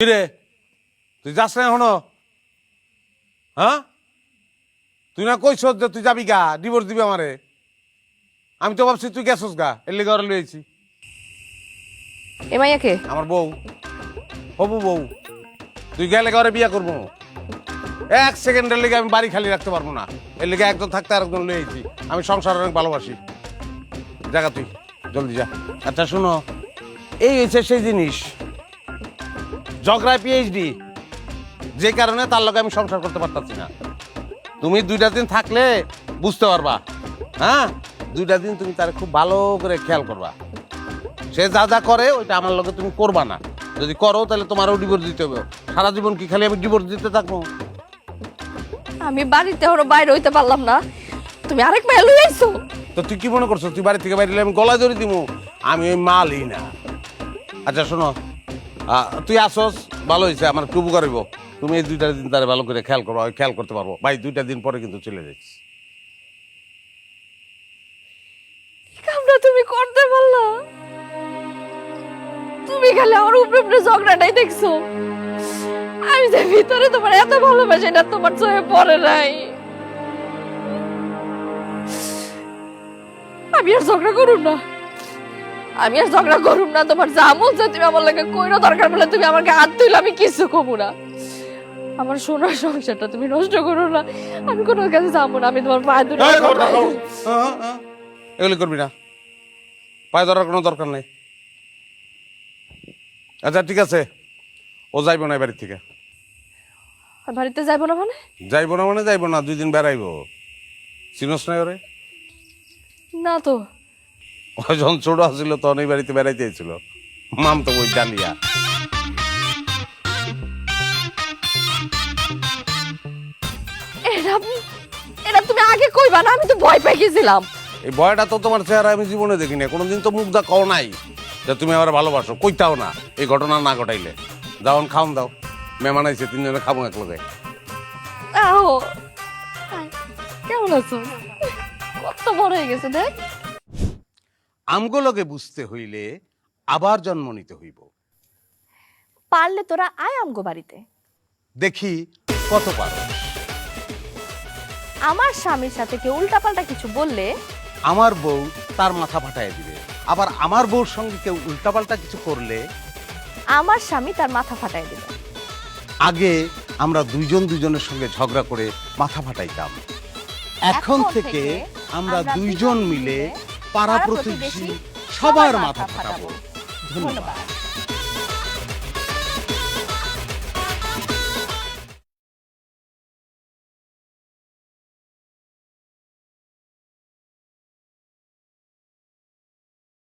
রে তুই যাস না এখনো? হ্যাঁ, তুই না কইস যে তুই যাবি গা, ডিভোর্স দিবি আমারে। আমি তো ভাবছি তুই গেছস গা, এর লেগে ওরা লইছি। এ মাইয়াকে আমার বউ, হবু বউ। তুই গেলে ঘরে বিয়া করবো, এক সেকেন্ডের লেগে আমি বাড়ি খালি রাখতে পারবো না। এর লেগে একজন থাকতে আর একজন লইছি। আমি সংসার অনেক ভালোবাসি। জায়গা তুই জলদি যা। আচ্ছা শোনো, এই হচ্ছে সেই জিনিস, ঝগড়ায় পিএইচডি, যে কারণে তার লগে আমি সংসার করতে পারতাছি না। তুমি 2টা দিন থাকলে বুঝতে পারবা। হ্যাঁ, 2টা দিন তুমি তার খুব ভালো করে খেয়াল করবা। সে যা যা করে ওইটা আমার লগে তুমি করবা না। যদি করো তাহলে তোমারও ডিভোর্স দিতে হবে। সারা জীবন কি খালি আমি ডিভোর্স দিতে থাকবো? আমি বাড়িতে ওর বাইরে হইতে পারলাম না, তুমি আরেক মাইয়া লই আইছো। তো তুই কি মনে করছো তুই বাড়ি থেকে বাইরে আমি গলায় ধরে দিব? আমি ওই মালই না। আচ্ছা শোনো, তুই আসস, ভালো হয়েছে, আমার খুব উপকার হইব। তুমি এই 2টা দিন তারে ভালো করে খেয়াল করো, আমি খেয়াল করতে পারবো। ভাই 2টা দিন পরে কিন্তু চলে যাচ্ছি। কামটা তুমি করতে পারলা? তুমি খালি আমার উপরে উপরে ঝগড়াটাই দেখছো। আমি যে ভিতরে তোমার এত ভালোবাসি এটা তোমার চোখে পড়ে নাই। আমি আর ঝগড়া করুম না, আমি আর ঝগড়া করুম না। তোমার যা মন চায় তুমি আমার লাগে কইরো, দরকার বলে তুমি আমাকে হাত তুইলে আমি কিছু কমু না। আমার সোনার সংসারটা তুমি নষ্ট করো না। আমি কোনো কাছে যাবো না, আমি তোমার পায়ে ধরে। এগুলি করবি না, পায়ে ধরার কোনো দরকার নেই। আচ্ছা ঠিক আছে, ও যাইব না বাড়ির থেকে। বাড়িতে যাইবো না মানে? যাইব না মানে যাইব না, 2 দিন বেড়াইব। চিনস নাই ওরে? না তো। ও যখন ছোট আসছিল তখন এই বাড়িতে বেড়াইতে এসেছিল, মাম তো ওই ডালিয়া। এটা এটা তুমি আগে কইবা না, আমি তো ভয় পেয়ে গেছিলাম। এই ভয়টা তো তোমার চেহারা আমি জীবনে দেখি না। কোনোদিন তো মুখ দা কও নাই যে তুমি আমার ভালোবাসো, কইতাও না এই ঘটনা না ঘটাইলে। যাওন খাওন দাও, মেহমান আইছে, 3 জনে খাবো এক লগে। আও কেমন আছো? কত বড় হয়ে গেছে দেখ। আমগুলোকে বুঝতে হইলে আবার জন্ম নিতে হইব। পারলে তোরা আয় আমগো বাড়িতে, দেখি কত পারো। আমার স্বামীর সাথে কেউ উল্টাপাল্টা কিছু বললে আমার বউ তার মাথা ফাটায় দিবে, আবার আমার বউর সঙ্গে কেউ উল্টাপাল্টা কিছু করলে আমার স্বামী তার মাথা ফাটাই দেবে। আগে আমরা দুজনের সঙ্গে ঝগড়া করে মাথা ফাটাইতাম। এখন থেকে আমরা 2জন মিলে পাড়া প্রতিবেশী সবার মাথা ফাটাবো। ধন্যবাদ।